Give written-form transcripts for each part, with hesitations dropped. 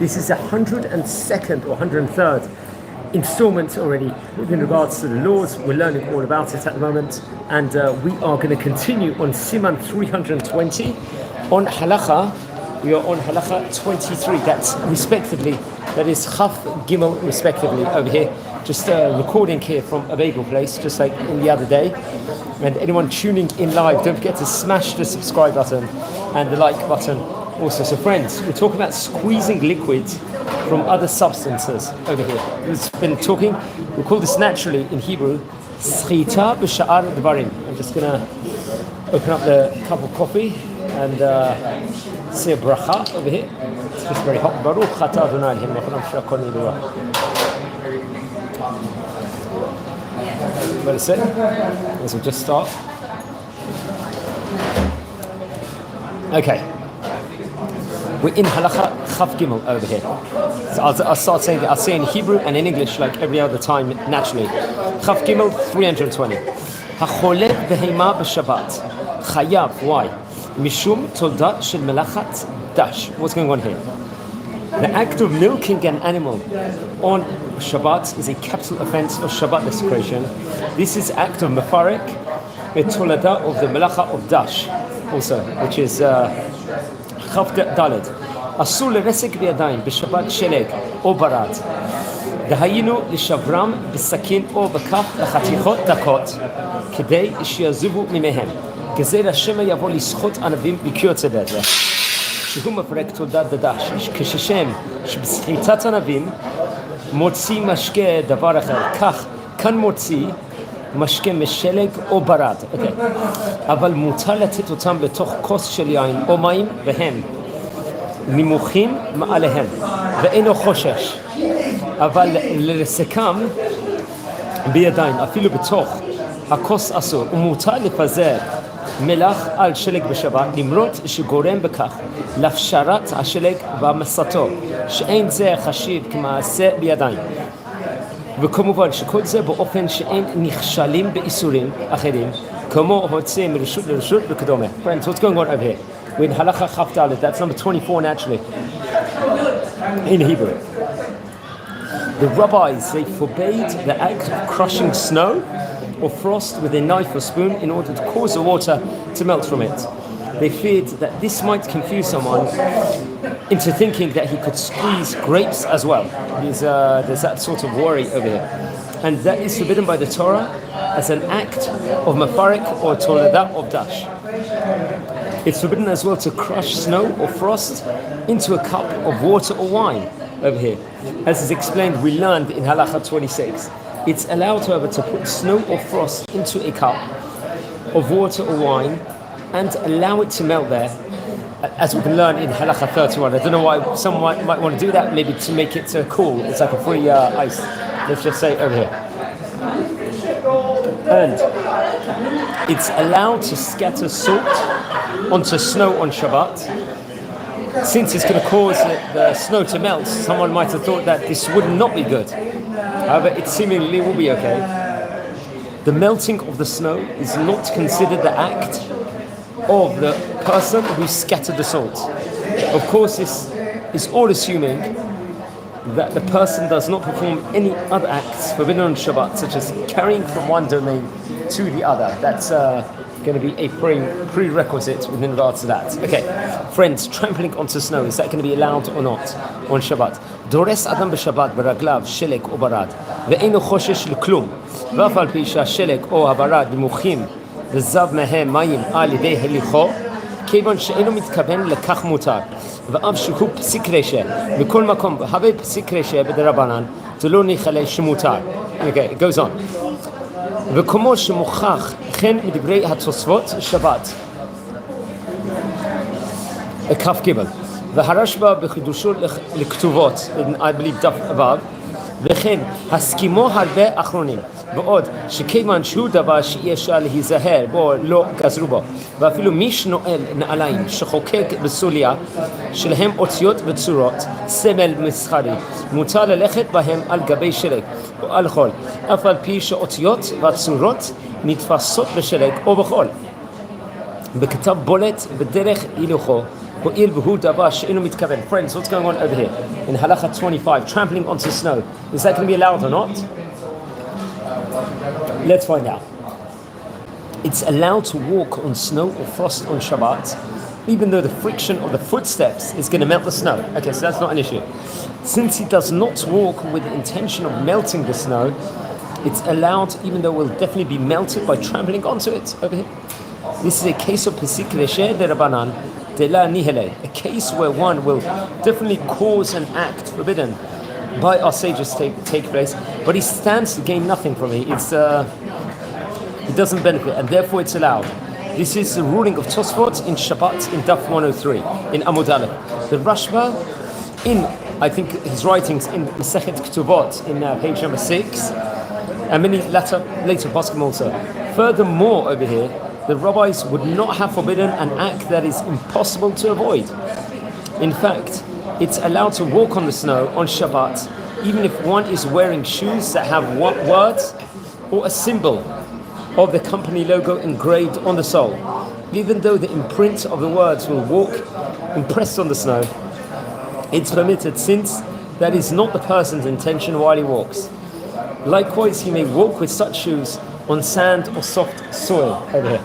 This is 102nd or 103rd installment already in regards to the laws. We're learning all about it at the moment, and we are going to continue on Siman 320 on Halacha. We are on Halacha 23. That's respectively, that is Chaf Gimel respectively over here. Just recording here from a bagel place, just like in the other day. And anyone tuning in live, don't forget to smash the subscribe button and the like button also. So friends, we're talking about squeezing liquids from other substances over here. We've been talking, we call this naturally in Hebrew, Schita b'sha'ar dvarim. I'm just going to open up the cup of coffee and say a bracha over here. It's just very hot. Baruch atah Adonai Eloheinu melech haolam shekol nidurah. Let it sit. This will just start. Okay. We're in Halacha Chaf Gimel over here. So I'll start saying it. I'll say in Hebrew and in English like every other time naturally. Chaf Gimel 320. Hacholeh behema b'Shabbat chayav. Why? Mishum toldat shel melachat dash. What's going on here? The act of milking an animal on Shabbat is a capital offense of Shabbat desecration. This is act of mefarek, a tolada of the melacha of dash, also, which is chaf daled. Asur leresek biyadayim b'Shabbat sheleg o barad. Dahayinu lishavram b'sakin o b'kaf lachatichot dakot kedei shiyazuvu mimehem. Gezer Hashem yavo lischot anavim b'kiyotze b'ezeh. שהוא מפרק תולדת דדש, כששם שבסחיטת ענבים מוציא משקה דבר אחר, כך כאן מוציא משקה משלג או ברד, אבל מותר לתת אותם בתוך כוס של יין או מים והם נמוכים מעליהם ואינו חושש, אבל לרסקם בידיים אפילו בתוך הכוס אסור, ומותר לפזר מלח על שלג בשבת, למרות שגורם בכך להפשרת השלג והמסתו, שאין זה חשיב כמעשה בידיים. וכמובן שכל זה באופן שאין נכשלים באיסורים אחרים, כמו הוצא מרשות לרשות וכדומה. Friends, what's going on over here? We're in Halacha Chaf Dalet, that's number 24 naturally, in Hebrew. The rabbis, they forbade the act of crushing snow or frost with a knife or spoon in order to cause the water to melt from it. They feared that this might confuse someone into thinking that he could squeeze grapes as well. There's that sort of worry over here. And that is forbidden by the Torah as an act of mafarek or tolada of dash. It's forbidden as well to crush snow or frost into a cup of water or wine over here. As is explained, we learned in Halacha 26. It's allowed, however, to put snow or frost into a cup of water or wine and allow it to melt there, as we can learn in Halacha 31. I don't know why someone might want to do that, maybe to make it cool. It's like a free ice. Let's just say over here. And it's allowed to scatter salt onto snow on Shabbat. Since it's going to cause the snow to melt, someone might have thought that this would not be good. However, it seemingly will be okay. The melting of the snow is not considered the act of the person who scattered the salt. Of course, this is all assuming that the person does not perform any other acts forbidden on Shabbat, such as carrying from one domain to the other. That's going to be a prerequisite within regards to that. Okay, friends, trampling onto snow, is that going to be allowed or not on Shabbat? דורס אדם בשבת ברגליו שלג או ברד ואינו חושש לכלום ואף על פי שהשלג או הברד נמוכים וזב מהם מים על ידי הליכו כיוון שאינו מתכוון לכך מותר ואף שהוא פסיק רשע מכל מקום והווה פסיק רשע בדרבנן זה לא נחלה שמותר. Okay, it goes on. וכמו שמוכח כן מדברי התוספות שבת כף גיבל והרשב"א בחידושו לכתובות, I believe דף ו', וכן הסכימו הרבה אחרונים, ועוד שכיוון שהוא דבר שאי אפשר להיזהר בו לא גזרו בו, ואפילו מי שנועל נעליים שחוקק בסוליה שלהם אותיות וצורות, סמל מסחרי, מותר ללכת בהם על גבי שלג או על חול, אף על פי שאותיות והצורות נתפסות בשלג או בחול. בכתב בולט בדרך הילוכו Friends, what's going on over here? In Halacha 25, trampling onto snow. Is that going to be allowed or not? Let's find out. It's allowed to walk on snow or frost on Shabbat, even though the friction of the footsteps is going to melt the snow. Okay, so that's not an issue. Since he does not walk with the intention of melting the snow, it's allowed, even though it will definitely be melted by trampling onto it over here. This is a case of Pesik Leshe de Rabbanan de la Nihele, a case where one will definitely cause an act forbidden by our sages take place, but he stands to gain nothing from it. It doesn't benefit, and therefore it's allowed. This is the ruling of Tosfot in Shabbat in Daf 103 in Amud Aleph. The Rashba in, I think, his writings in Masechet Ketubot in page number 6, and many later poskim also. Furthermore, over here, the rabbis would not have forbidden an act that is impossible to avoid. In fact, it's allowed to walk on the snow on Shabbat, even if one is wearing shoes that have words or a symbol of the company logo engraved on the sole, even though the imprint of the words will walk impressed on the snow. It's permitted, since that is not the person's intention while he walks. Likewise, he may walk with such shoes on sand or soft soil over here.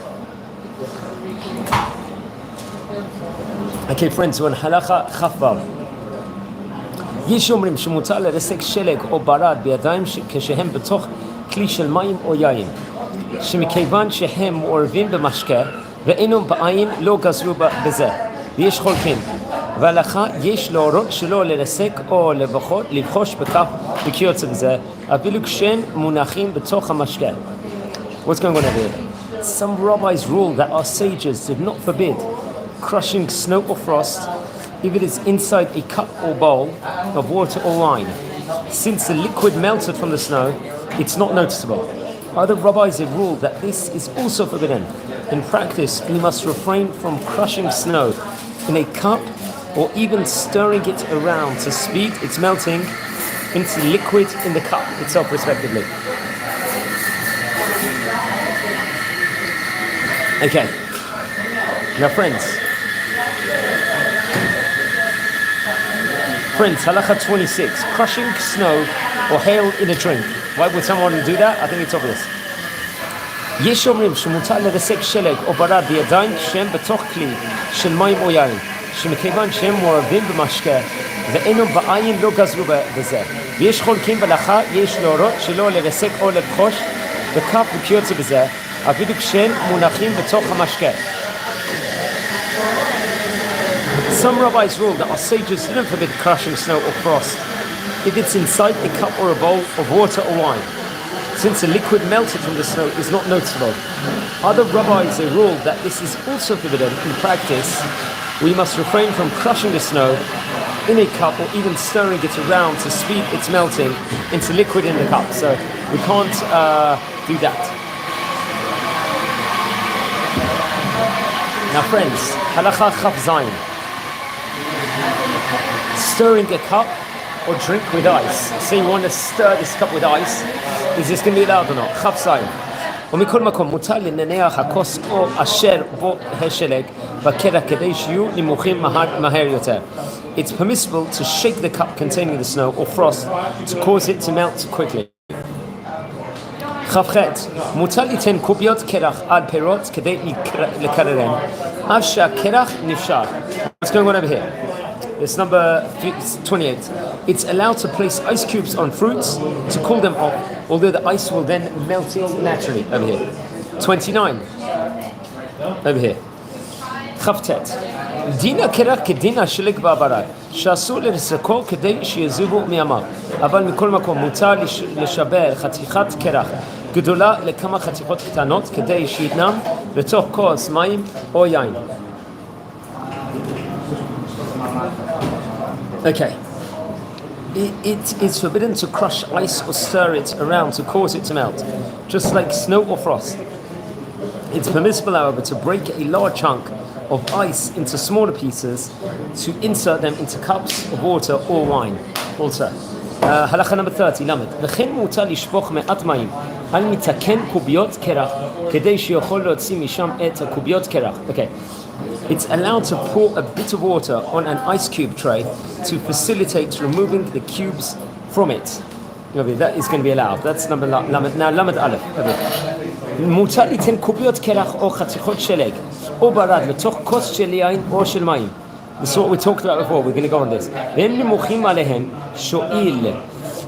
Okay, friends, we're on Halacha Chafvav. יש אומרים שמותר לרסק שלג או ברד בידיים כשהם בתוך כלי של מים או יין, שמכיוון שהם מעורבים במשקה ואינם בעין לא גזרו בזה, ויש חולקים. והלכה יש להורות שלא לרסק או לבחוש בכף וכיוצא בזה, אפילו כשהם מונחים בתוך המשקה. What's going on over here? Some rabbis rule that our sages did not forbid crushing snow or frost if it is inside a cup or bowl of water or wine. Since the liquid melted from the snow, it's not noticeable. Other rabbis have ruled that this is also forbidden. In practice, we must refrain from crushing snow in a cup or even stirring it around to speed its melting into liquid in the cup itself, respectively. Okay. Now, friends, Halacha 26, crushing snow or hail in a drink. Why would someone do that? I think it's obvious. יש אומרים שמותר לרסק שלג או ברד בידיים כשהם בתוך כלי של מים או יין, שמכיוון שהם מעורבים במשקה ואינם בעין לא גזרו בזה. ויש חולקים בהלכה, יש להורות שלא לרסק או לבחוש בכף וכיוצא בזה, אפילו כשהם מונחים בתוך המשקה. Some rabbis rule that our sages didn't forbid crushing snow or frost if it's inside a cup or a bowl of water or wine, since the liquid melted from the snow is not noticeable. Other rabbis have ruled that this is also forbidden in practice. We must refrain from crushing the snow in a cup or even stirring it around to speed its melting into liquid in the cup. So we can't do that. Now, friends, Halacha Chaf Zayin. Stirring a cup or drink with ice. So you want to stir this cup with ice. Is this going to be allowed or not? Chaf Zayin. ומכל מקום, מותר לנניח הכוס או אשר בו השלג בקרח כדי שיהיו נמוכים מהר יותר. It's permissible to shake the cup containing the snow or frost to cause it to melt quickly. כ"ח, מותר ליתן קוביות קרח על פירות כדי לקררם, אף שהקרח נפשר. What's going on over here? It's number 28. It's allowed to place ice cubes on fruits to cool them off, although the ice will then melt it naturally. Over here. 29. Over here. כ"ט. דין הקרח כדין השלג בעברד, שאסור לרסקו כדי שיזובו מימיו. אבל מכל מקום מותר לשבר חתיכת קרח גדולה לכמה חתיכות קטנות כדי שיתנם בתוך כוס מים או יין. Okay. It is forbidden to crush ice or stir it around to cause it to melt, just like snow or frost. It's permissible, however, to break a large chunk of ice into smaller pieces to insert them into cups of water or wine. Also, halacha number 30, למד. וכן מותר לשפוך מעט מים על מתקן קוביות קרח כדי שיוכל להוציא משם את הקוביות קרח. Okay. It's allowed to pour a bit of water on an ice cube tray to facilitate removing the cubes from it. That is going to be allowed. That's number lamed. Now lamed aleph. מותר ליתן קוביות קרח או חתיכות שלג או ברד לתוך כוס של יין או של מים. This is what we talked about before. We're going to go on this. והם נמוכים עליהם שואיל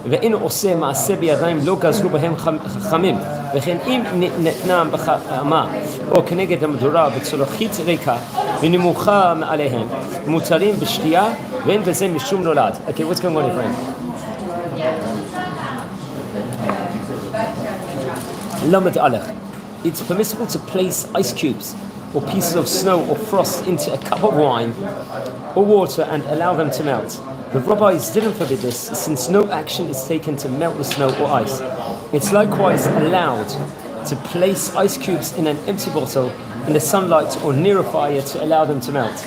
ואין עושה מעשה בידיים לא גזרו בהם חכמים וכן אם נתנם בחמה או כנגד המדורה בצלוחית ריקה ונמוכה מעליהם מותרים בשתייה ואין בזה משום נולד. Okay, what's going on here, friend? Lamed Aleph. It's permissible to place ice cubes or pieces of snow or frost into a cup of wine or water and allow them to melt. The rabbis didn't forbid this since no action is taken to melt the snow or ice. It's likewise allowed to place ice cubes in an empty bottle in the sunlight or near a fire to allow them to melt.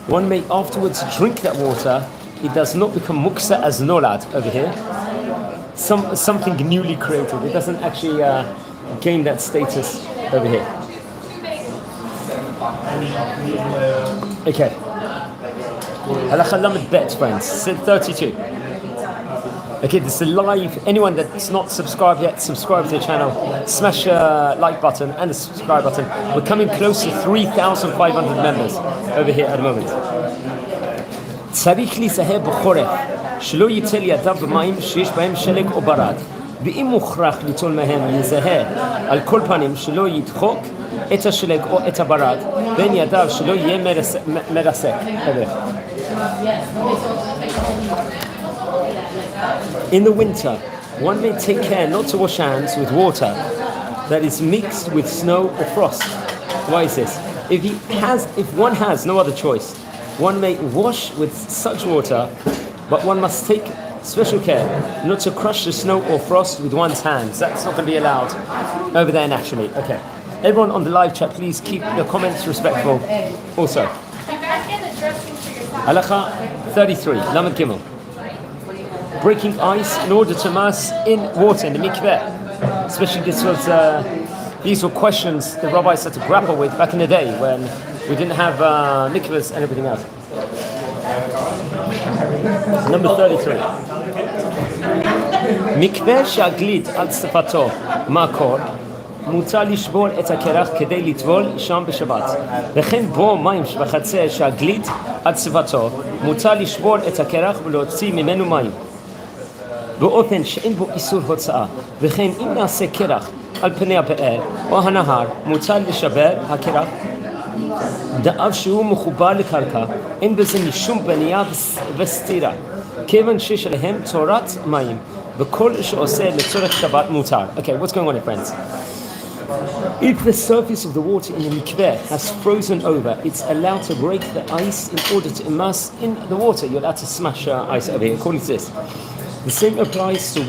One may afterwards drink that water. It does not become muksa as nolad over here. Something newly created. It doesn't actually gain that status over here. Okay. Halacha lamed bet, friends. 32. Okay, this is live. Anyone that's not subscribed yet, subscribe to the channel. Smash the like button and the subscribe button. We're coming close to 3,500 members over here at the moment. צריך להיזהר בחורף שלא ייטל ידיו במים שיש בהם שלג או ברד ואם מוכרח ליטול מהם להיזהר על כל פנים שלא ידחוק את השלג או את הברד בין ידיו שלא יהיה מרסק. In the winter, one may take care not to wash hands with water that is mixed with snow or frost. Why is this? If one has no other choice, one may wash with such water, but one must take special care not to crush the snow or frost with one's hands. That's not going to be allowed over there naturally. Okay. Everyone on the live chat, please keep the comments respectful. Also. Halacha 33, Lamed Gimel. Breaking ice in order to immerse in water in the mikveh. Especially these were questions the rabbis had to grapple with back in the day when we didn't have mikvahs and everything else. Number 33. Mikveh שהגליד על שפתו מקור, מותר לשבור את הקרח כדי לטבול שם בשבת. וכן בו מים בחצר שהגליד על שפתו, מותר לשבור את הקרח ולהוציא ממנו מים. באופן שאין בו איסור הוצאה. וכן אם נעשה קרח על פני הבאר או הנהר, מותר לשבר הקרח דאב שהוא מחובר לקרקע, אין בזה משום בנייה וסתירה. כיוון שיש עליהם תורת מים, וכל שעושה לצורך שבת מותר. Okay, what's going on here, friends? If the surface of the water in the mikveh has frozen over, it's allowed to break the ice in order to immerse in the water. You're allowed to smash ice over here, according to this. The same applies to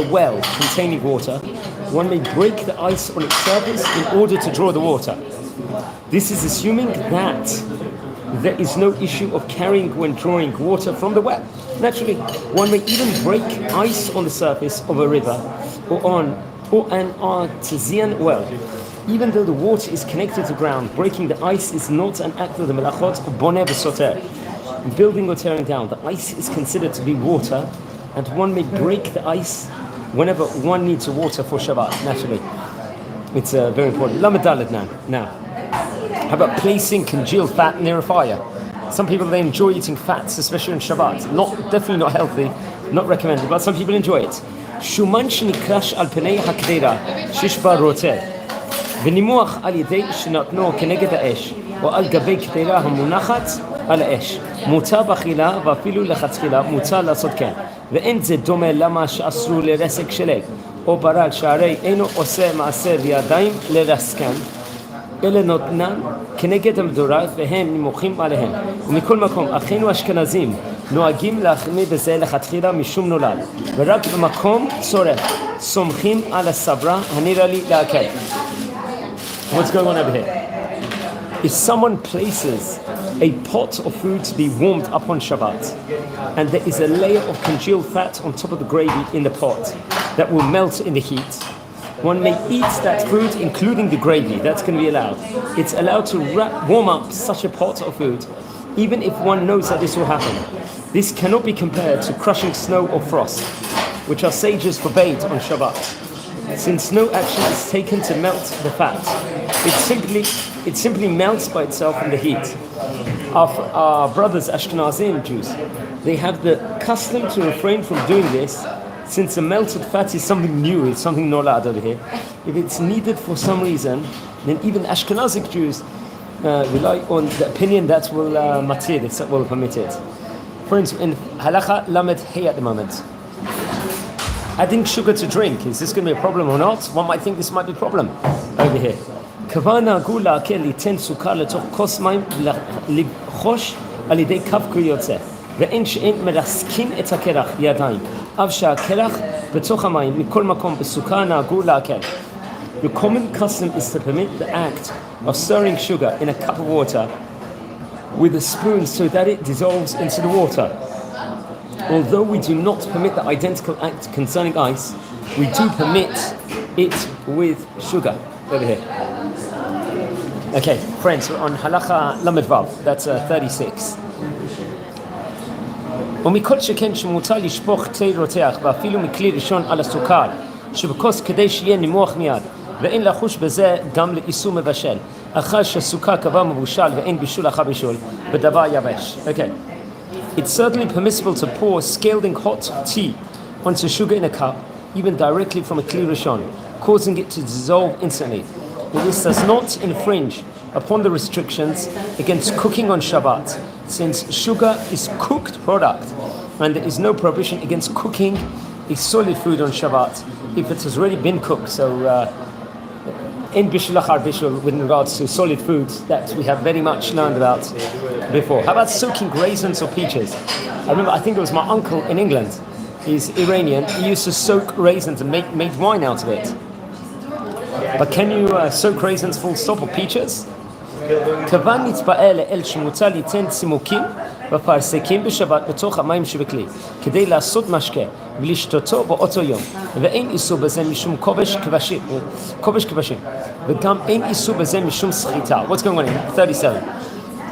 a well containing water. One may break the ice on its surface in order to draw the water. This is assuming that there is no issue of carrying when drawing water from the well. Naturally, one may even break ice on the surface of a river or an artesian well. Even though the water is connected to ground, breaking the ice is not an act of the melachot of boneh v'soter. Building or tearing down, the ice is considered to be water, and one may break the ice whenever one needs water for Shabbat, naturally. It's very important. Lamed Daled now. How about placing congealed fat near a fire? Some people, they enjoy eating fats, especially on Shabbat. Definitely not healthy, not recommended, but some people enjoy it. שומן שנקרש על פני הקדירה שיש בה רוטב ונימוח על ידי שנתנו כנגד האש או על גבי קדירה המונחת על האש מותר באכילה ואפילו לכתחילה מותר לעשות כן ואין זה דומה למה שאסרו לרסק שלג או ברד שהרי אינו עושה מעשה בידיים לרסקן אלא נותנן כנגד המדורה והם נמוכים עליהם ומכל מקום אחינו אשכנזים נוהגים להחמיא בזה לכתחילה משום נולד ורק במקום צורך סומכים על הסברה הנראה לי להקל. What's going on over here? If someone places a pot of food to be warmed up on Shabbat and there is a layer of congealed fat on top of the gravy in the pot that will melt in the heat, One may eat that food, including the gravy. That's going to be allowed. It's allowed to warm up such a pot of food, even if one knows that this will happen. This cannot be compared to crushing snow or frost, which our sages forbade on Shabbat. Since no action is taken to melt the fat, it simply melts by itself in the heat. Our brothers Ashkenazim Jews, they have the custom to refrain from doing this, since the melted fat is something new, it's something not allowed over here. If it's needed for some reason, then even Ashkenazic Jews rely on the opinion that will matir, that will permit it. For instance, in Halacha Lamed Hey at the moment, adding sugar to drink, is this going to be a problem or not? One might think this might be a problem over here. Kavana gula keli ten sukar letoch kos mayim libchosh al yedei kav kri yotzeh ve'en she'en meraskin et hakerach yadayim av she'hakerach betoch hamayim mikol makom besukar na'agu la'akel. The common custom is to permit the act of stirring sugar in a cup of water with a spoon so that it dissolves into the water. Although we do not permit the identical act concerning ice, we do permit it with sugar. Over here. Okay, friends, we're on Halacha Lamed Vav, that's 36. ומכל שכן שמותר לשפוך תה רותח ואפילו מכלי ראשון על הסוכר שבכוס כדי שיהיה נימוח מיד ואין לחוש בזה גם לאיסור מבשל אחר שהסוכר כבר מבושל ואין בישול אחר בישול בדבר יבש. Okay. It's certainly permissible to pour scalding hot tea onto sugar in a cup, even directly from a kli rishon, causing it to dissolve instantly. But this does not infringe upon the restrictions against cooking on Shabbat, since sugar is cooked product, and there is no prohibition against cooking a solid food on Shabbat if it has already been cooked. So, in bishul achar bishul, with regards to solid foods that we have very much learned about before. How about soaking raisins or peaches? I think it was my uncle in England. He's Iranian. He used to soak raisins and make wine out of it. But can you soak raisins full stop or peaches? כיוון נתפעל לאל שמוצע ליתן צימוקים ופרסקים בשבת בתוך המים שבכלי כדי לעשות משקה ולשתותו באותו יום ואין איסור בזה משום כובש כבשים וגם אין איסור בזה משום סחיטה. What's going on in 37?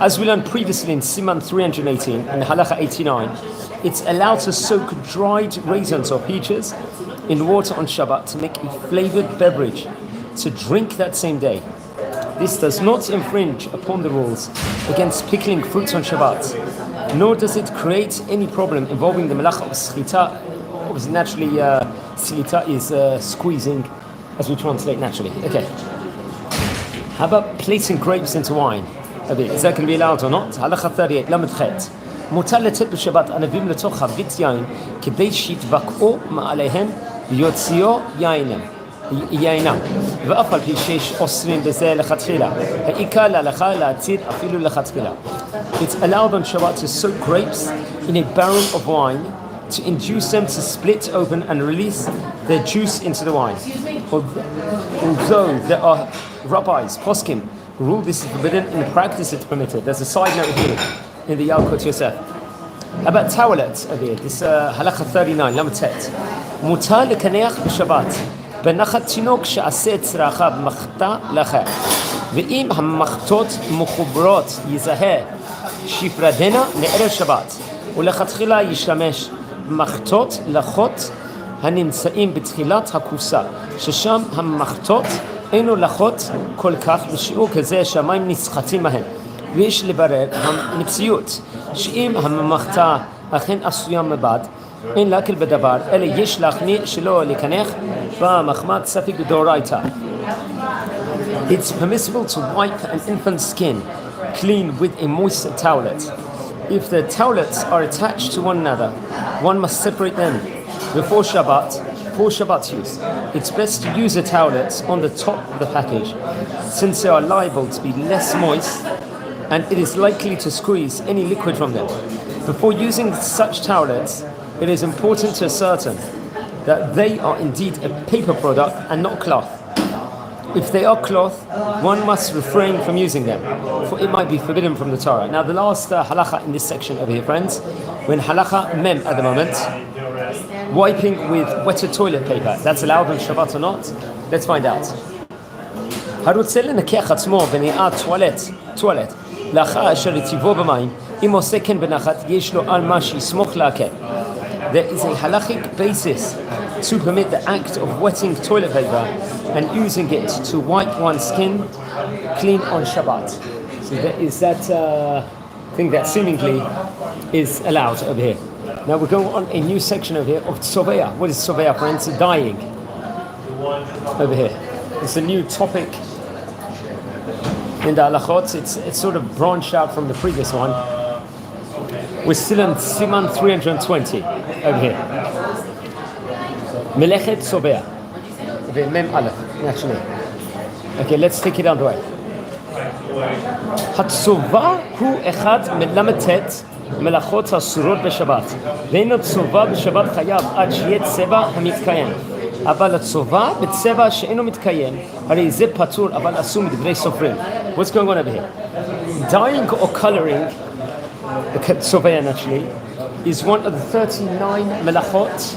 As we learned previously in Siman 318 and Halacha 89, it's allowed to soak dried raisins or peaches in water on Shabbat to make a flavored beverage to drink that same day. This does not infringe upon the rules against pickling fruits on Shabbat, nor does it create any problem involving the melacha of schita. Obviously, naturally, schita is squeezing, as we translate naturally. Okay. How about placing grapes into wine? Is that going to be allowed or not? Halacha 38, Lamed Chet. מותר לתת בשבת ענבים לתוך חבית יין כדי שיתבקעו מעליהם ויוציאו יינם ואף על פי שיש אוסרים בזה לכתחילה העיקר להלכה להתיר אפילו לכתחילה. It's allowed on Shabbat to soak grapes in a barrel of wine to induce them to split open and release their juice into the wine. Although there are rabbis, poskim, who rule this is forbidden, in practice it's permitted. There's a side note here in the Yalkut Yosef. About towelettes over here, this Halacha 39, Lamed Tet. מותר לקנח בשבת בנחת תינוק שעשה את צרכיו מחתה לאחר ואם המחתות מחוברות יזהה שיפרדנה לערב שבת ולכתחילה ישתמש במחתות לחות הנמצאים בתחילת הקופסה ששם המחתות אינו לחות כל כך בשיעור כזה שהמים נסחטים מהם ויש לברר המציאות שאם המחתה אכן עשויה מבד אין להקל בדבר, אלא יש להכניע שלא לקנח במחמת ספק דאורייתא. It's permissible to wipe an infant's skin clean with a moist towelette. If the towelettes are attached to one another, one must separate them before Shabbat, for Shabbat use. It's best to use the towelettes on the top of the package, since they are liable to be less moist and it is likely to squeeze any liquid from them. Before using such towelettes, it is important to ascertain that they are indeed a paper product and not cloth. If they are cloth, one must refrain from using them, for it might be forbidden from the Torah. Now the last halacha in this section over here, friends, we're in halacha mem at the moment, wiping with wetted toilet paper. That's allowed on Shabbat or not? Let's find out. הרוצה לנקח עצמו ונראה טואלט, לאחר אשר יציבו במים, אם עושה כן בנחת, יש לו על מה שיסמוך להקל. There is a halachic basis to permit the act of wetting toilet paper and using it to wipe one's skin clean on Shabbat. So there is that thing that seemingly is allowed over here. Now we're going on a new section over here of tzovea. What is tzovea, friends? Dyeing. Over here. It's a new topic in the halachot. It's sort of branched out from the previous one. We're still on Siman 320 over here. Melechet tzovea. Mem Aleph, actually. Okay, let's take it underway. הצובה הוא אחד מל"ט מלאכות אסורות בשבת, ואין הצובה בשבת חייב עד שיהיה צבע המתקיים. אבל הצובה בצבע שאינו מתקיים, הרי זה פטור אבל אסור מדברי סופרים. What's going on over here? Dyeing or coloring, צובע naturally, is one of the 39 melachot,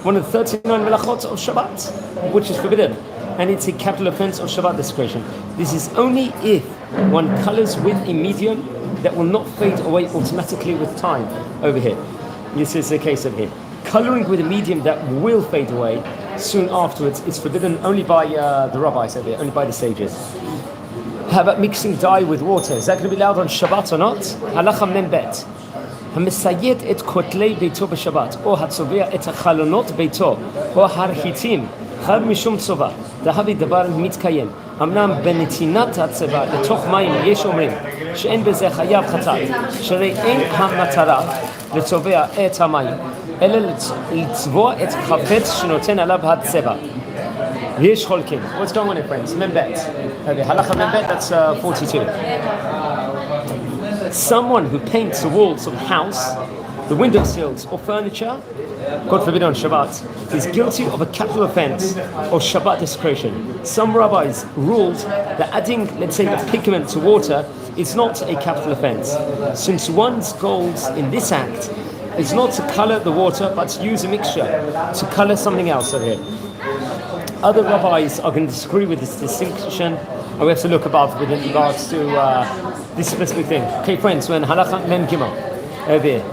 one of the 39 melachot of Shabbat, which is forbidden. And it's a capital offense of Shabbat desecration. This is only if one colors with a medium that will not fade away automatically with time over here. This is the case over here. Coloring with a medium that will fade away soon afterwards is forbidden only by the rabbis over here, only by the sages. How about mixing dye with water? Is that going to be allowed on Shabbat or not? Halacha mem bet. המסייד את כותלי ביתו בשבת, או הצובע את החלונות ביתו, או הרהיטים, חייב משום צובע, דהבי דבר מתקיים. אמנם בנתינת הצבע לתוך מים יש אומרים שאין בזה חייב חטאת, שהרי אין המטרה לצובע את המים, אלא לצבוע את החפץ שנותן עליו הצבע. ויש חולקים. What's going on here, friends? Membet. Okay, halacha membet, that's 42. Someone who paints the walls of a house, the windowsills or furniture, God forbid on Shabbat, is guilty of a capital offense of Shabbat desecration. Some rabbis ruled that adding, let's say, a pigment to water is not a capital offense, since one's goals in this act is not to color the water, but to use a mixture to color something else over here. Other rabbis are going to disagree with this distinction, and we have to look above with regards to this specific thing. Okay, friends, when halacha mem gimel over here,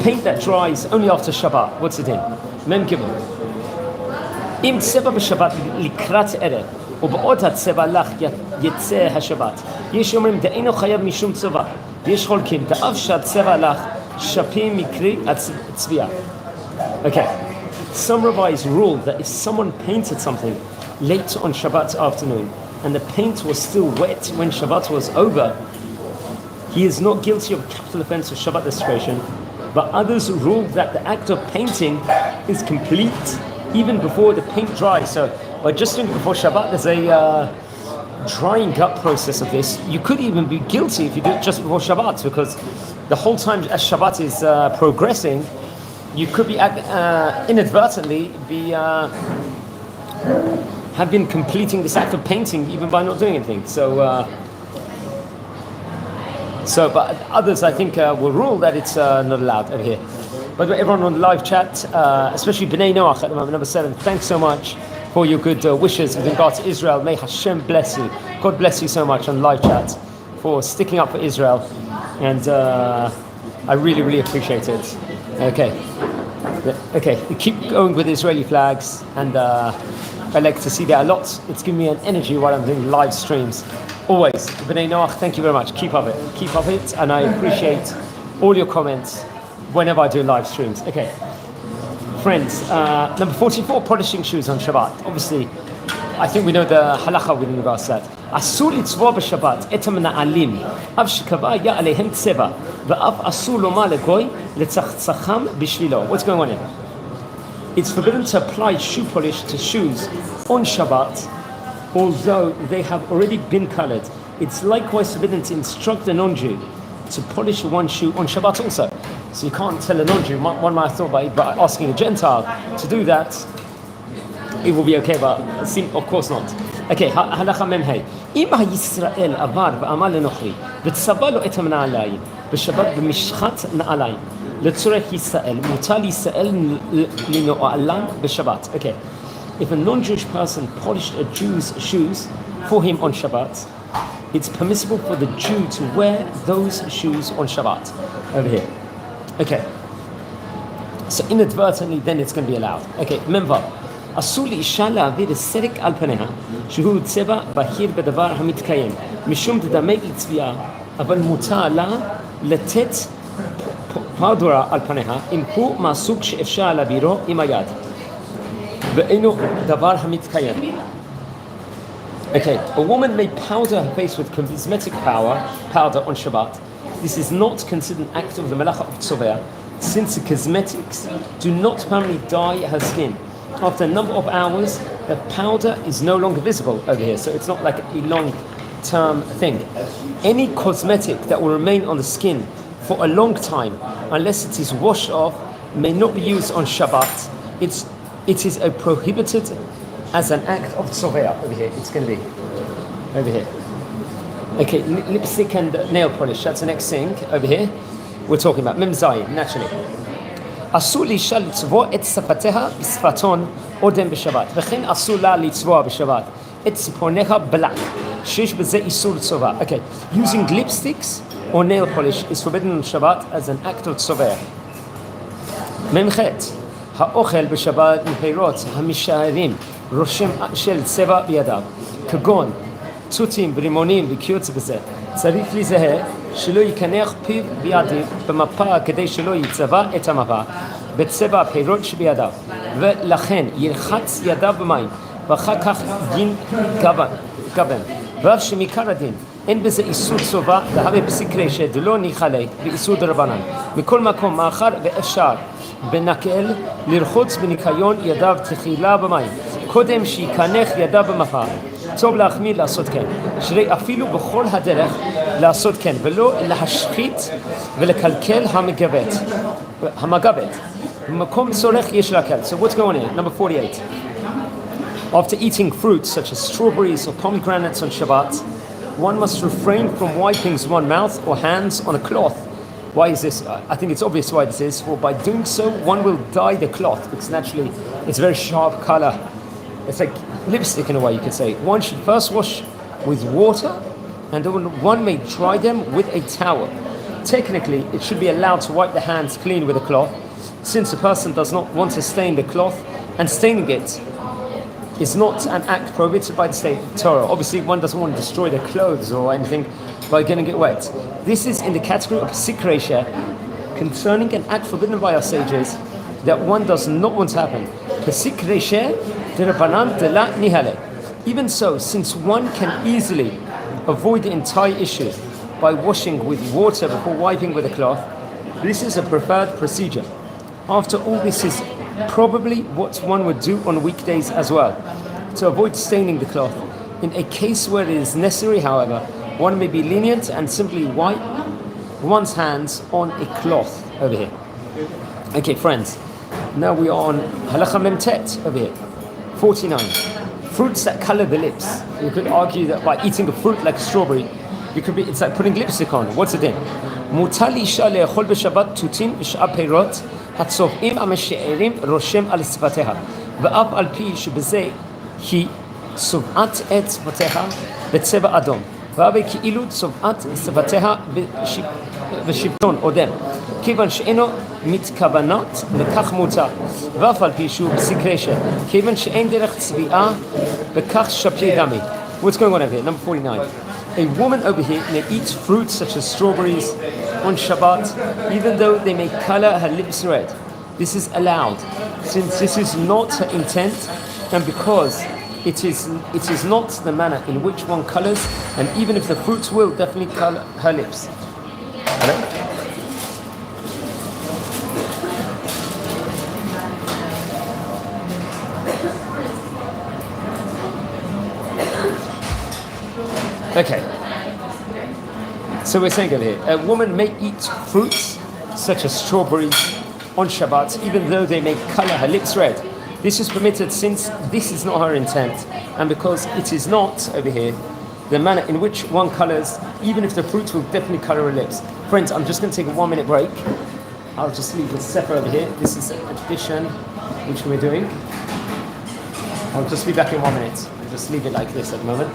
paint that dries only after Shabbat. What's it in? Mem gimel. Im tzeva b'Shabbat likrat erev, ובעוד הצבע לך יצא השבת. יש אומרים דאינו חייב משום צבע, ויש חולקים דאף שהצבע לך שפים מקרי הצביעה. Okay. Some rabbis ruled that if someone painted something late on Shabbat afternoon and the paint was still wet when Shabbat was over, he is not guilty of capital offense of Shabbat desecration. But others ruled that the act of painting is complete even before the paint dries. So by just doing it before Shabbat, there's a drying up process of this. You could even be guilty if you do it just before Shabbat, because the whole time as Shabbat is progressing, you could be inadvertently have been completing this act of painting even by not doing anything. But others, I think, will rule that it's not allowed over here. By the way, everyone on the live chat, especially B'nai Noach at the moment, number 7, thanks so much for your good wishes with regard to Israel. May Hashem bless you. God bless you so much on live chat for sticking up for Israel. And I really, really appreciate it. Okay, we keep going with Israeli flags, and I like to see that a lot. It's giving me an energy while I'm doing live streams. Always. B'nai Noach, thank you very much. Keep up it, and I appreciate all your comments whenever I do live streams. Okay, friends, number 44, polishing shoes on Shabbat. Obviously, I think we know the halacha within regards to that. אסור לצבוע בשבת את המנעלים, אף שקבע היה עליהם צבע, ואף אסור לומר לגוי לצחצחם בשבילו. What's going on here? It's forbidden to apply shoe polish to shoes on Shabbat, although they have already been colored. It's likewise forbidden to instruct a non-Jew to polish one shoe on Shabbat also. So you can't tell a non-Jew. One might have thought by asking a Gentile to do that, it will be okay, but of course not. Okay, halacha mem hey. אם הישראל עבר ואמר לנוכרי וצבע לו את המנעליים בשבת במשחת נעליים לצורך ישראל, מותר לישראל לנועלם בשבת. Okay. If a non-Jewish person polished a Jew's shoes for him on Shabbat, it's permissible for the Jew to wear those shoes on Shabbat. Over here. Okay. So inadvertently, then it's going to be allowed. Okay, remember, אסור לאישה להעביר סרק על פניה, שהוא צבע בהיר בדבר המתקיים, משום דדמה לצביעה, אבל מותר לה לתת פאודרה על פניה, אם הוא מהסוג שאפשר להעבירו עם היד. ואינו דבר המתקיים. Okay, a woman may powder her face with cosmetic powder on Shabbat. This is not considered an act of the melacha of tzoveh, since the cosmetics do not permanently dye her skin. After a number of hours, the powder is no longer visible over here, so it's not like a long-term thing. Any cosmetic that will remain on the skin for a long time, unless it is washed off, may not be used on Shabbat. It is a prohibited as an act of tzoveh over here. It's going to be over here. Okay, lipstick and nail polish, that's the next thing over here. We're talking about Mem Zayin, naturally. אסור לאישה לצבוע את שפתיה בשפתון אודם בשבת, וכן אסור לה לצבוע בשבת את ציפורניה בלק, שיש בזה איסור צבע. Okay, using lipsticks or nail polish is forbidden on Shabbat as an act of tzoveh. מ"ח, האוכל בשבת מפירות המשארים רושם של צבע בידיו, כגון תותים ורימונים וכיוצא בזה. צריך להיזהר שלא יקנח פיו בידיו במפה כדי שלא יצבע את המפה בצבע הפירות שבידיו, ולכן ירחץ ידיו במים ואחר כך דין גוון. ואף שמעיקר הדין אין בזה איסור צבע, והרי בסקרי שדלא ניחלה באיסור דרבנן. מכל מקום, מאחר ואפשר בנקל לרחוץ בניקיון ידיו תחילה במים קודם שיקנח ידיו במפה, טוב להחמיר לעשות כן, שרי אפילו בכל הדרך לעשות כן, ולא להשחית ולקלקל המגבת. במקום צורך יש להקל. So what's going on here? Number 48. After eating fruits such as strawberries or pomegranates on Shabbat, one must refrain from wiping one's mouth or hands on a cloth. Why is this? I think it's obvious why this is. For by doing so, one will dye the cloth, because naturally it's a very sharp color. It's like lipstick in a way, you could say. One should first wash with water, and then one may dry them with a towel. Technically, it should be allowed to wipe the hands clean with a cloth, since a person does not want to stain the cloth, and staining it is not an act prohibited by the state Torah. Obviously, one doesn't want to destroy their clothes or anything by getting it wet. This is in the category of sikresha, concerning an act forbidden by our sages that one does not want to happen. Even so, since one can easily avoid the entire issue by washing with water before wiping with a cloth, this is a preferred procedure. After all, this is probably what one would do on weekdays as well, to avoid staining the cloth. In a case where it is necessary, however, one may be lenient and simply wipe one's hands on a cloth over here. Okay, friends, now we are on Halacha Memtet over here. 49. Fruits that color the lips. You could argue that by eating a fruit like a strawberry, it's like putting lipstick on. What's it in? מותר לאישה לאכול בשבת תותים ושאר פירות הצובעים המשארים רושם על שפתיה, ואף על פי שבזה היא צובעת את שפתיה בצבע אדום, והרי כאילו צובעת שפתיה בשבתון אודם, כיוון שאינו מתכוונות לכך מותר, ואף על פי שהוא בסקרשה, כיוון שאין דרך צביעה בכך שפי דמי. What's going on over here? Number 49. A woman over here may eat fruits such as strawberries on Shabbat, even though they may color her lips red. This is allowed, since this is not her intent, and because it is not the manner in which one colors, and even if the fruits will definitely color her lips. Hello? Okay, so we're saying over here, a woman may eat fruits such as strawberries on Shabbat, even though they may color her lips red. This is permitted since this is not her intent, and because it is not, over here, the manner in which one colors, even if the fruits will definitely color her lips. Friends, I'm just going to take a 1 minute break. I'll just leave the sefer over here. This is an addition which we're doing. I'll just be back in 1 minute. I'll just leave it like this at the moment.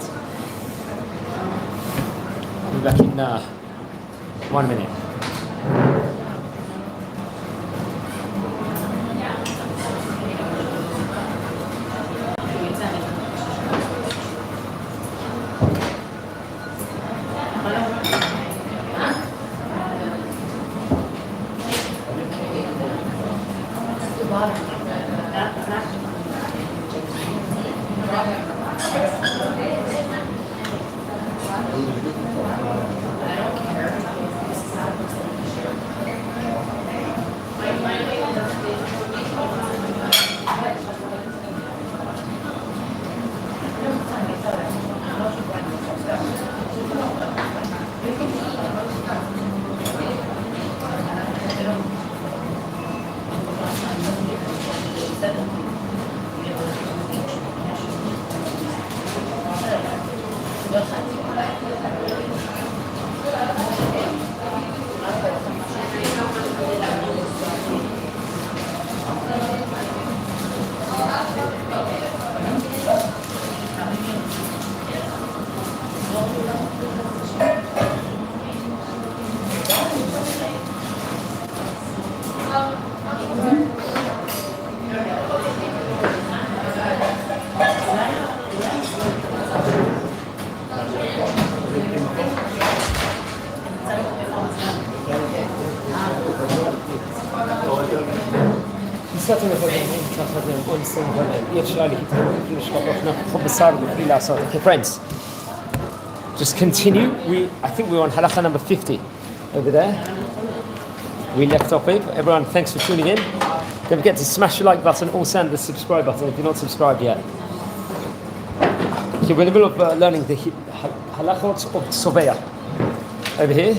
I'll be back in 1 minute. Okay, friends, just continue. I think we're on halacha number 50 over there. We left off with. Everyone, thanks for tuning in. Don't forget to smash the like button, also and the subscribe button if you're not subscribed yet. Okay, we're in the middle of learning the halachot of tzoveya over here.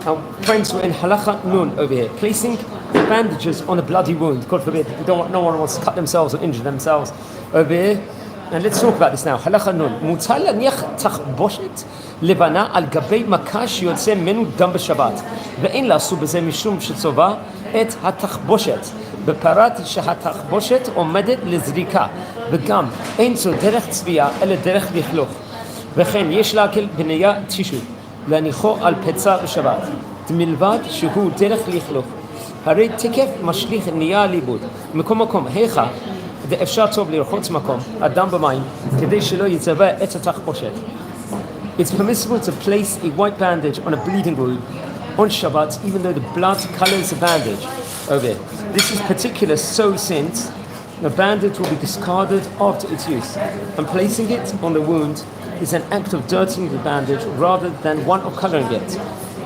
And friends, we're in halacha nun over here, placing bandages on a bloody wound. God forbid, no one wants to cut themselves or injure themselves over here. And let's talk about this now. Halacha nun. Mutar laniach tachboshet levana al gabei maka sheyotze menu dam b'shabbat. Ve'en la'asu b'ze mishum shetzova et hatachboshet. בפרט שהתחבושת עומדת לזריקה, וגם אין זו דרך צביעה אלא דרך לכלוך. וכן יש להקל בנייה טישו, להניחו על פצע בשבת, מלבד שהוא דרך לכלוך. הרי תקף משליך נייה לאיבוד. מקום היכא ואפשר טוב לרחוץ מקום, אדם במים, כדי שלא יצבע את התחבושת. It's permissible to place a white bandage on a bleeding wound on Shabbat, even though the blood colors the bandage. Okay, this is particular since the bandage will be discarded after its use, and placing it on the wound is an act of dirtying the bandage rather than one of coloring it.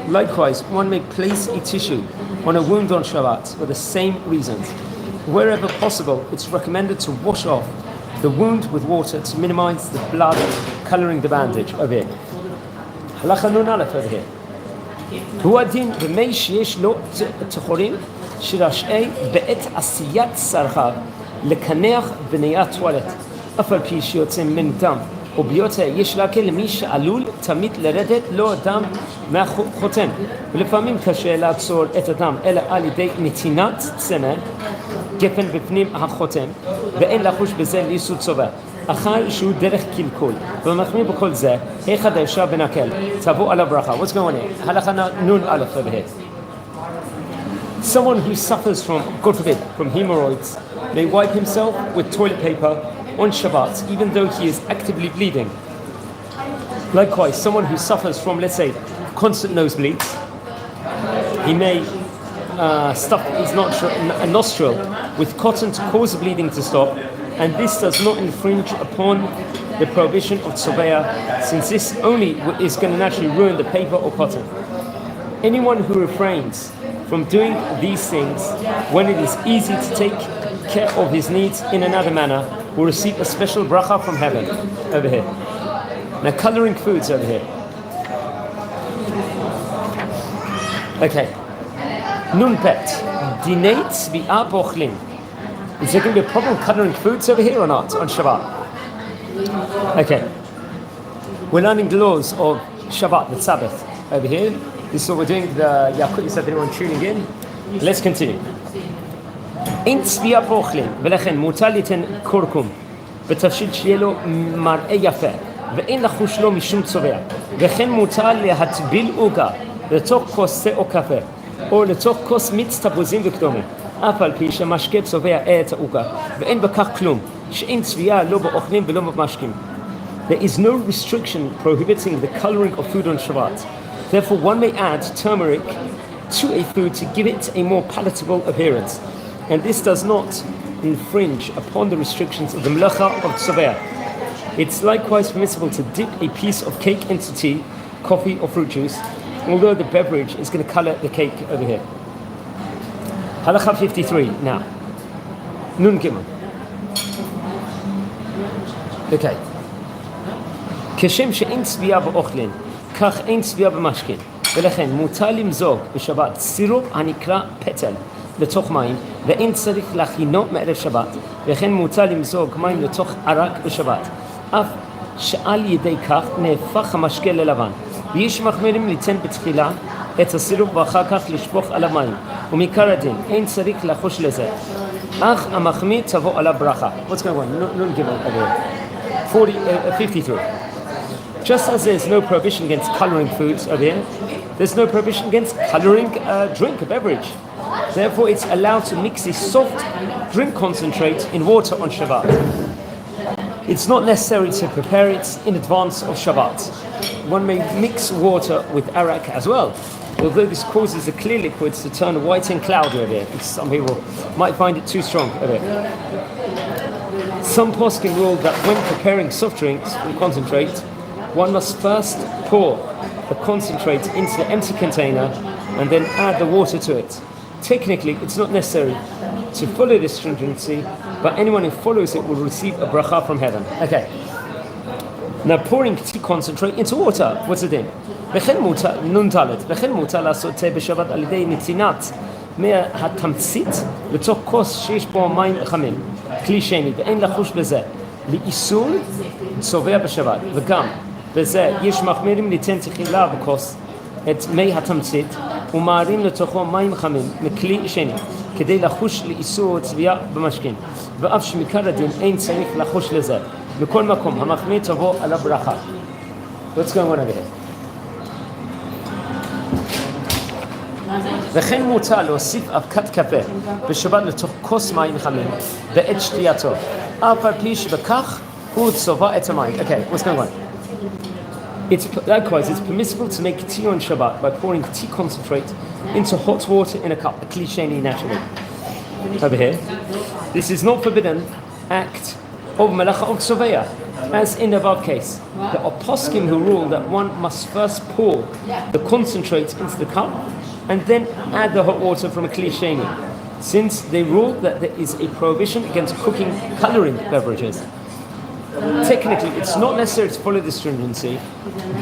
Likewise, one may place a tissue on a wound on Shabbat for the same reasons. Wherever possible, it's recommended to wash off the wound with water to minimize the blood coloring the bandage. Over here. Halacha nun aleph over here. הוא הדין במי שיש לו תחורים שרשאי בעת עשיית צרכיו לקנח בניית טואלט, אף על פי שיוצא ממנו דם, וביותר יש להקל למי שעלול תמיד לרדת לו דם מהחותם, ולפעמים קשה לעצור את הדם אלא על ידי נתינת צמר גפן בפנים החותם, ואין לחוש בזה ליסוד צובע, אחר שהוא דרך קלקול, ומחמיר בכל זה, היכא דאפשר בנקל, תבוא עליו ברכה. What's going on here? הלכה נון א' over here. Someone who suffers from, God forbid, from hemorrhoids may wipe himself with toilet paper on Shabbat, even though he is actively bleeding. Likewise, someone who suffers from, let's say, constant nosebleeds, he may stuff his nostril with cotton to cause the bleeding to stop, and this does not infringe upon the prohibition of tzoveya, since this only is going to naturally ruin the paper or cotton. Anyone who refrains from doing these things when it is easy to take care of his needs in another manner will receive a special bracha from heaven. Over here. Now, coloring foods over here. Okay. Nun pet. Dinei tzbi'a bochlin. Is there going to be a problem coloring foods over here or not on Shabbat? Okay. We're learning the laws of Shabbat, the Sabbath, over here. This is what we're doing, the Yalkut Yosef, anyone tuning in. Let's continue. In tzbi'a bochlin, ולכן מותר ליתן קורקום בתבשיל שיהיה לו מראה יפה, ואין לחוש לו משום צובע. וכן מותר להטביל עוגה לתוך כוס תה או קפה, או לתוך כוס מיץ תפוזים וקדומים, אף על פי שמשקה צובע את העוגה, ואין בכך כלום, שאין צביעה לא באוכלים ולא במשקים. There is no restriction prohibiting the coloring of food on Shabbat. Therefore, one may add turmeric to a food to give it a more palatable appearance. And this does not infringe upon the restrictions of the melacha of tzovea. It's likewise permissible to dip a piece of cake into tea, coffee or fruit juice, although the beverage is going to color the cake over here. Halakha 53 now. Nun Gimel. Okay. כשם שאין צביעה באוכלין, כך אין צביעה במשכין. ולכן מותר למזוג בשבת סירופ הנקרא פטל לתוך מים, ואין צריך להכינו מערב שבת. וכן מותר למזוג מים לתוך ערק בשבת, אף שעל ידי כך נהפך המשקה ללבן. ויש מחמירים ליתן בתחילה את הסירופ ואחר כך לשפוך על המים. ומעיקר הדין, אין צריך לחוש לזה. אך המחמיר תבוא עליו ברכה. What's going on? Nun Gimel over here. 53. Just as there's no prohibition against coloring foods over here, there's no prohibition against coloring drink, a beverage. Therefore, it's allowed to mix a soft drink concentrate in water on Shabbat. It's not necessary to prepare it in advance of Shabbat. One may mix water with arak as well, although this causes the clear liquids to turn white and cloudy over here. Some people might find it too strong over here. Some poskim rule that when preparing soft drinks from concentrate, one must first pour the concentrate into the empty container and then add the water to it. Technically, it's not necessary to follow this stringency, but anyone who follows it will receive a bracha from heaven. Okay. Now pouring tea concentrate into water. What's the thing? וכן מותר, נון דלת, וכן מותר לעשות תה בשבת על ידי נתינת מהתמצית לתוך כוס שיש בו מים חמים, כלי שני, ואין לחוש בזה לאיסור צובע בשבת. וגם בזה יש מחמירים ליתן תחילה בכוס את מי התמצית ומערים לתוכו מים חמים מכלי שני כדי לחוש לאיסור צביעה במשכין, ואף שמעיקר הדין אין צריך לחוש לזה. בכל מקום המחמיר תבוא על הברכה. What's going on over here? וכן מותר להוסיף אבקת קפה בשבת לתוך כוס מים חמים בעת שתייתו, אף על פי שבכך הוא צובע את המים. Okay, what's going on? Likewise, it's permissible to make tea on Shabbat by pouring tea concentrate into hot water in a cup, a cliché naturally. Over here, this is not forbidden act of melacha of tzovea, as in the above case. There are poskim who rule that one must first pour the concentrate into the cup and then add the hot water from a cliché, since they rule that there is a prohibition against cooking coloring beverages. Technically, it's not necessary to follow this stringency,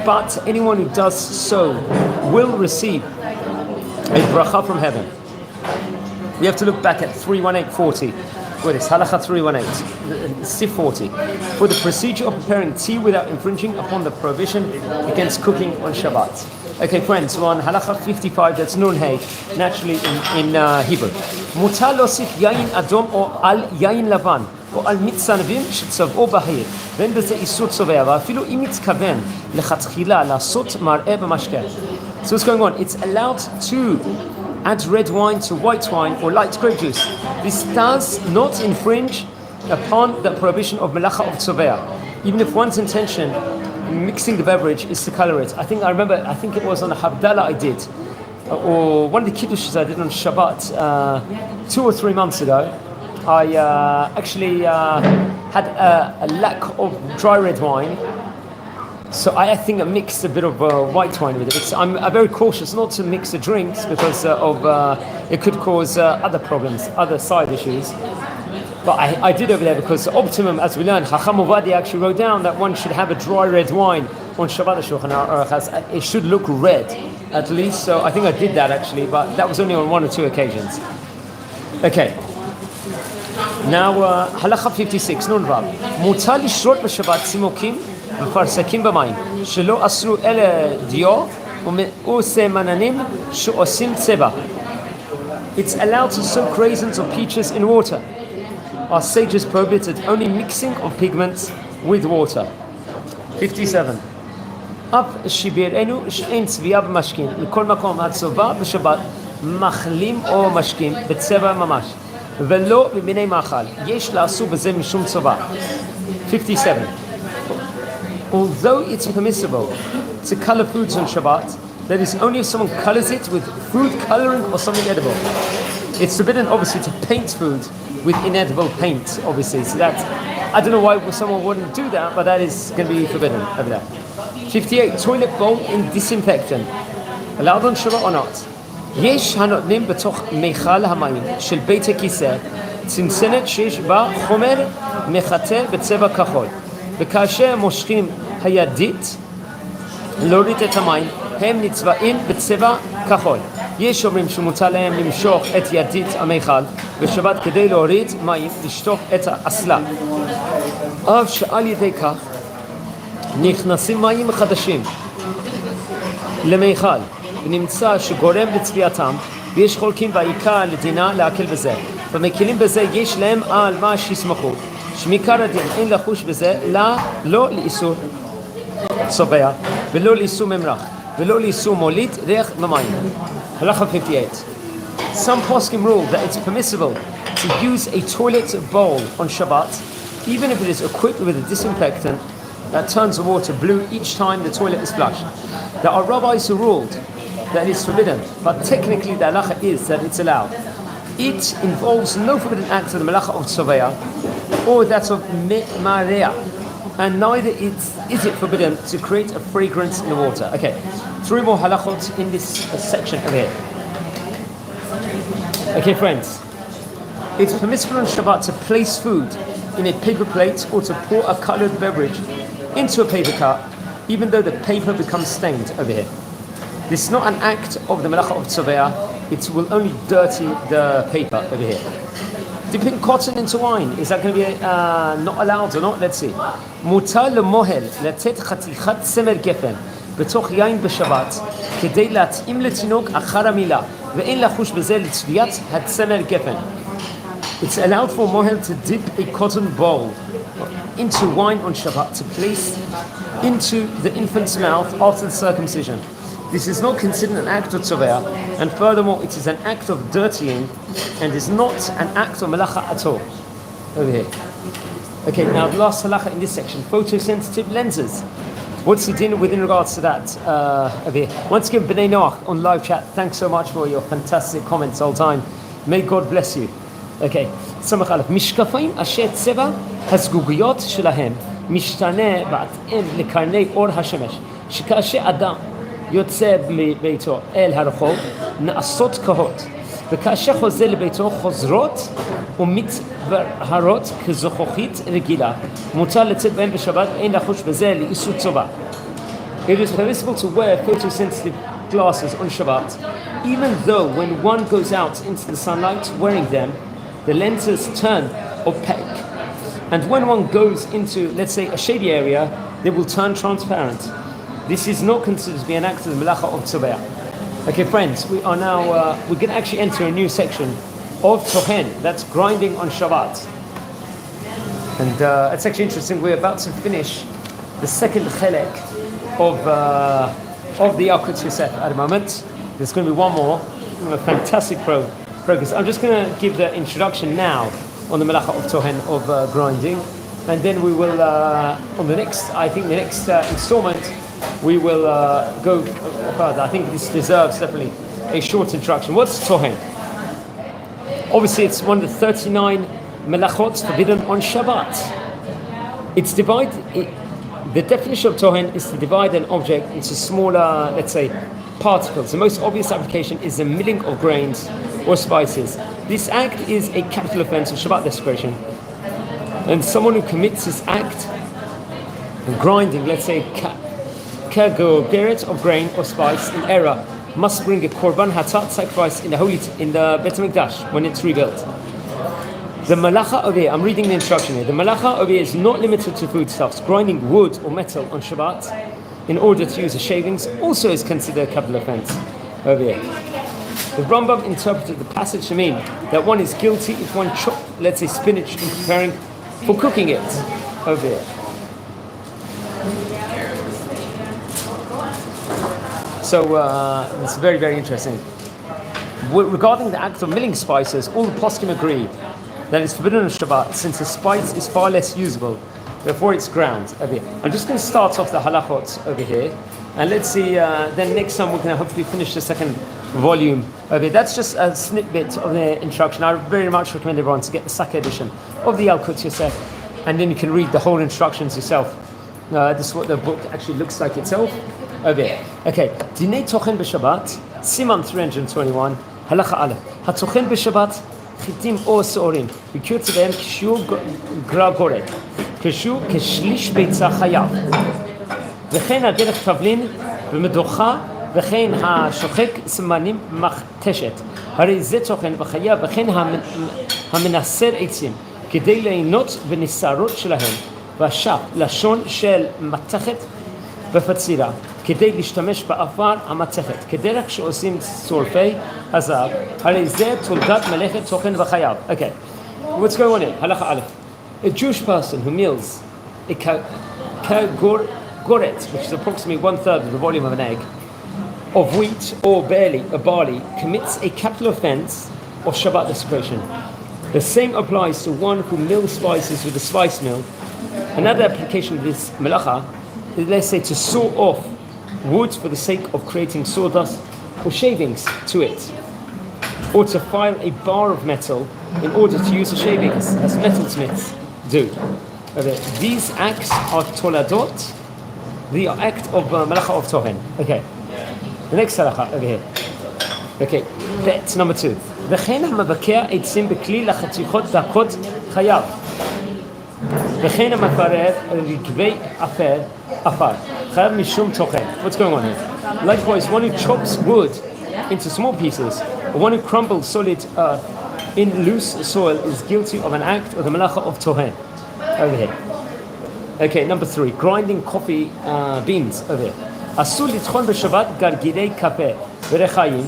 but anyone who does so will receive a bracha from heaven. We have to look back at 31840. What is Halakha 318? Sif 40. For the procedure of preparing tea without infringing upon the prohibition against cooking on Shabbat. Okay, friends, we're on Halakha 55, that's Nun Hey, naturally in Hebrew. Mutar losif yain adom or al yain lavan. או על מיץ ענבים שצבעו בהיר, ואין בזה איסור צובע, ואפילו אם מתכוון לכתחילה לעשות מראה במשקה. So what's going on? It's allowed to add red wine to white wine or light grape juice. This does not infringe upon the prohibition of melacha of tzovea, even if one's intention in mixing the beverage is to color it. I think it was on a Havdalah I did, or one of the kiddushs I did on Shabbat 2 or 3 months ago. I actually had a lack of dry red wine, so I think I mixed a bit of white wine with it. I'm very cautious not to mix the drinks because it could cause other problems, other side issues. But I did over there because the optimum, as we learned, Chacham Ovadi actually wrote down that one should have a dry red wine on Shabbat Shulchan Aruch. It should look red, at least. So I think I did that actually, but that was only on 1 or 2 occasions. Okay. Now, Halakha 56, Nun Vav. מותר לשרות בשבת צימוקים ופרסקים במים, שלא אסרו אלה דיו וסמננים שעושים צבע. It's allowed to soak raisins or peaches in water, our sages prohibited only mixing of pigments with water. 57. אף שביראנו שאין צביעה במשקים, מכל מקום הצובה בשבת מחלים או משקים בצבע ממש, ולא במיני מאכל. יש לעשו בזה משום צובה. 57. Although it's permissible to color foods on Shabbat, that is only if someone colors it with food coloring or something edible. It's forbidden, obviously, to paint food with inedible paint, obviously. So that, I don't know why someone wouldn't do that, but that is going to be forbidden over there. 58. Toilet bowl in disinfectant. Allowed on Shabbat or not? יש הנותנים בתוך מיכל המים של בית הכיסא צנצנת שיש בה חומר מחטא בצבע כחול, וכאשר מושכים הידית להוריד את המים הם נצבעים בצבע כחול. יש אומרים שמותר להם למשוך את ידית המיכל בשבת כדי להוריד מים, לשטוף את האסלה. אף שעל ידי כך נכנסים מים חדשים למיכל ונמצא שגורם לצביעתם, ויש חולקים בעיקר לדינה להקל בזה, ומקלים בזה יש להם על מה שיסמכו, שמעיקר הדין אין לחוש בזה לא לאיסור צובע ולא לאיסור ממרח ולא לאיסור מוליד ריח במים. Halacha 58. Some poskim rule that it's permissible to use a toilet bowl on Shabbat, even if it is equipped with a disinfectant that turns the water blue each time the toilet is flushed. There are rabbis who ruled that it's forbidden, but technically the halacha is that it's allowed. It involves no forbidden act of the malacha of tzovea or that of marea, and neither is it forbidden to create a fragrance in the water. Okay, 3 more halachot in this section over here. Okay, friends, it's permissible on Shabbat to place food in a paper plate or to pour a colored beverage into a paper cup, even though the paper becomes stained over here. This is not an act of the malacha of tzovea, it will only dirty the paper over here. Dipping cotton into wine, is that going to be not allowed or not? Let's see. מותר למוהל לתת חתיכת צמר גפן בתוך יין בשבת כדי להתאים לתינוק אחר המילה ואין לחוש בזה לצביעת הצמר גפן. It's allowed for mohel to dip a cotton bowl into wine on Shabbat to place into the infant's mouth after the circumcision. This is not considered an act of tzovea, and furthermore, it is an act of dirtying, and is not an act of malacha at all. Over here. Okay, now the last halacha in this section: photosensitive lenses. What's the din within regards to that? Over here. Once again, B'nai Noach on live chat. Thanks so much for your fantastic comments all time. May God bless you. Okay, סמך א', משקפיים אשר צבע הסגוגיות שלהם משתנה בהתאם לקרני אור השמש, שכאשר אדם יוצא מביתו אל הרחוב נעשות כהות, וכאשר חוזר לביתו חוזרות ומתבהרות כזכוכית רגילה, מותר לצאת בהם בשבת, אין לחוש בזה לאיסור צובע. It is permissible to wear photosensitive glasses on Shabbat, even though when one goes out into the sunlight wearing them, the lenses turn opaque. And when one goes into, let's say, a shady area, they will turn transparent. This is not considered to be an act of the malacha of tzovea. Okay, friends, we are now, we're going to actually enter a new section of Tochen, that's grinding on Shabbat. And it's actually interesting, we're about to finish the second chelek of the Yalkut Yosef at the moment. There's going to be one more, a fantastic progress. I'm just going to give the introduction now on the Melacha of Tochen of grinding, and then we will, on the next, I think the next installment, we will go further. I think this deserves definitely a short introduction. What's Tochen? Obviously, it's one of the 39 Melachot forbidden on Shabbat. It's the definition of Tochen is to divide an object into smaller, let's say, particles. The most obvious application is the milling of grains or spices. This act is a capital offense of Shabbat desecration. And someone who commits this act, grinding, let's say, kagogeret of grain or spice in error, must bring a korban hatat sacrifice in the Bet HaMikdash when it's rebuilt. The malacha over here, I'm reading the instruction here. The malacha over here is not limited to foodstuffs. Grinding wood or metal on Shabbat in order to use the shavings also is considered a capital offense over here. The Rambam interpreted the passage to mean that one is guilty if one chopped, let's say, spinach in preparing for cooking it. Over here. So it's very, very interesting. Regarding the act of milling spices, all the poskim agree that it's forbidden on Shabbat since the spice is far less usable before it's ground. Over here. I'm just going to start off the halachot over here, and let's see. Then next time we're going to hopefully finish the second volume over here. That's just a snippet of the instruction. I very much recommend everyone to get the Saka edition of the Yalkut Yosef, and then you can read the whole instructions yourself. This is what the book actually looks like itself. Over here. Okay. Dinei Tochen b'Shabbat, Siman 321, Halacha Aleph. HaTochen b'Shabbat, Chitim o Seorim, B'kirtz b'hem Kishu Gra Goret, Kishu Kishlish Beitza Chayav. V'chein HaDerech Tavlin, V'medocha, V'chein HaShochek Simanim Machteshet. Harei Ze Tochen v'Chayav, V'chein HaMenasser Eitzim, Kedei Leinot V'Nisarot Shelahem, V'Ashap, Lashon Shel Matachet, ופצירה, כדי להשתמש באפר המצחת, כדרך שעושים שורפי הזהב, הרי זה תולדת מלאכת תוכן וחייו. Okay, what's going on here? Halacha Aleph. A Jewish person who mills a goret, which is approximately 1/3 of the volume of an egg, of wheat or barley, commits a capital offense of Shabbat desecration. The same applies to one who mills spices with a spice mill. Another application of this melacha, let's say, to saw off wood for the sake of creating sawdust or shavings to it, or to file a bar of metal in order to use the shavings, as metalsmiths do. Okay. These acts are toladot, the act of malacha of Tochen. Okay, the next halacha over here. Okay, that's number 2. וכן המבקע עצים בכלי לחתיכות דקות חייב. וכן המפרר רגבי afar. חייב משום תוכן. What's going on here? Likewise, one who chops wood into small pieces, or one who crumbles solid earth in loose soil is guilty of an act of the malacha of Tochen. Over here. Okay, number 3. Grinding coffee beans. Over here. אסור לטחון בשבת גרגירי קפה ורחיים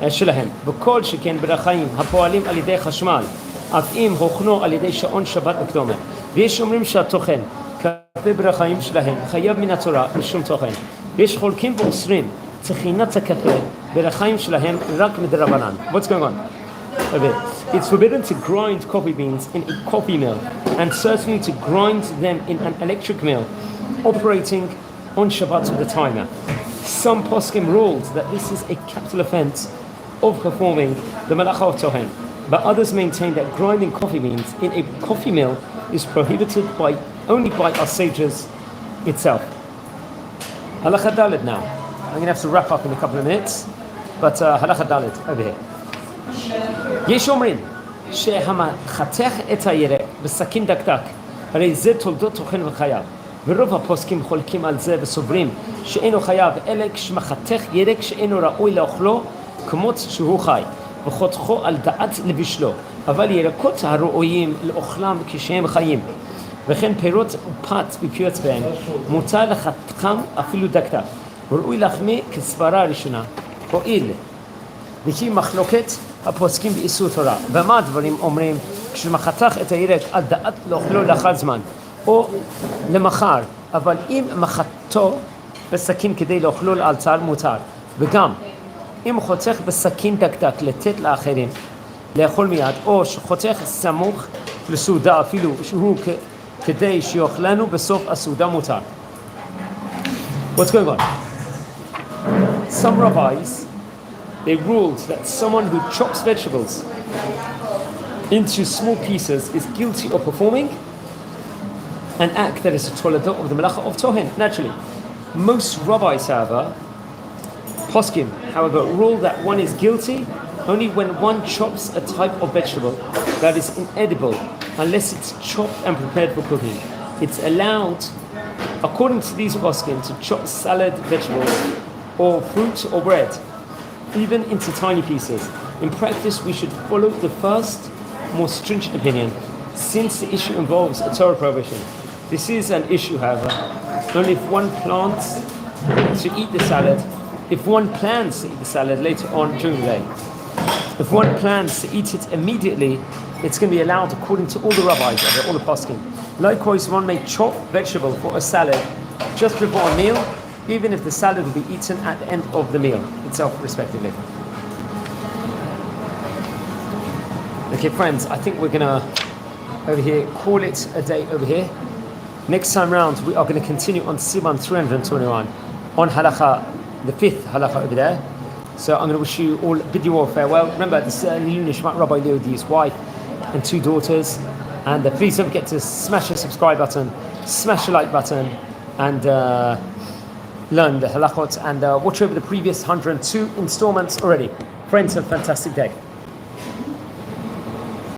שלהם, וכל שכן ברחיים הפועלים על ידי חשמל, אף אם הוכנו על ידי שעון שבת וקדומה. ויש אומרים שהתוכן, קפה ברחיים שלהם, חייב מן התורה משום תוכן. ויש חולקים ואוסרים, צחינת הקפה ברחיים שלהם רק מדרבנן. What's going on? Okay. It's forbidden to grind coffee beans in a coffee mill, and certainly to grind them in an electric mill, operating on Shabbat with a timer. Some poskim ruled that this is a capital offense of performing the malacha of Tochen, but others maintain that grinding coffee beans in a coffee mill is prohibited only by our sages itself. Halacha Daled now. I'm going to have to wrap up in a couple of minutes, but Halacha Daled over here. יש אומרים שהמחתך את הירק בסכין דקדק, הרי זה תולדות תוכן וחייו. ורוב הפוסקים חולקים על זה וסוברים שאינו חייב אלא כשמחתך ירק שאינו ראוי לאוכלו כמות שהוא חי, וחותכו על דעת לבשלו, אבל ירקות הראויים לאוכלם כשהם חיים, וכן פירות ופת בפיוט בהם, מותר לחתכם אפילו דקדק, וראוי להחמיא כסברה ראשונה, הואיל וכי מחלוקת הפוסקים באיסור תורה. ומה הדברים אומרים? כשמחתך את הירק על דעת לאוכלו לאחר זמן, או למחר, אבל אם מחתו בסכין כדי לאוכלו לאלתר מותר. וגם אם חותך בסכין דקדק לתת לאחרים לאכול מיד, או שחותך סמוך לסעודה אפילו שהוא כדי שיאכלנו בסוף הסעודה מותר. What's going on? Some rabbis, they ruled that someone who chops vegetables into small pieces is guilty of performing an act that is a toledah of the malacha of Tochen, naturally. Most rabbis, however, poskim, however, rule that one is guilty only when one chops a type of vegetable that is inedible unless it's chopped and prepared for cooking. It's allowed, according to these poskim, to chop salad, vegetables, or fruit or bread, even into tiny pieces. In practice, we should follow the first, more stringent opinion, since the issue involves a Torah prohibition. This is an issue, however, only if one plants to eat the salad if one plans to eat the salad later on during the day. If one plans to eat it immediately, it's going to be allowed according to all the rabbis, all the poskim. Likewise, one may chop vegetable for a salad just before a meal, even if the salad will be eaten at the end of the meal itself, respectively. Okay, friends, I think we're going to, over here, call it a day over here. Next time round, we are going to continue on Siman 321, on halacha, the fifth halacha over there. So I'm going to wish you all bid you all farewell. Remember, this is Nishmat Rabbi Leodi's wife and 2 daughters. And please don't forget to smash the subscribe button, smash the like button, and learn the halachot and watch over the previous 102 installments already. Friends, have a fantastic day.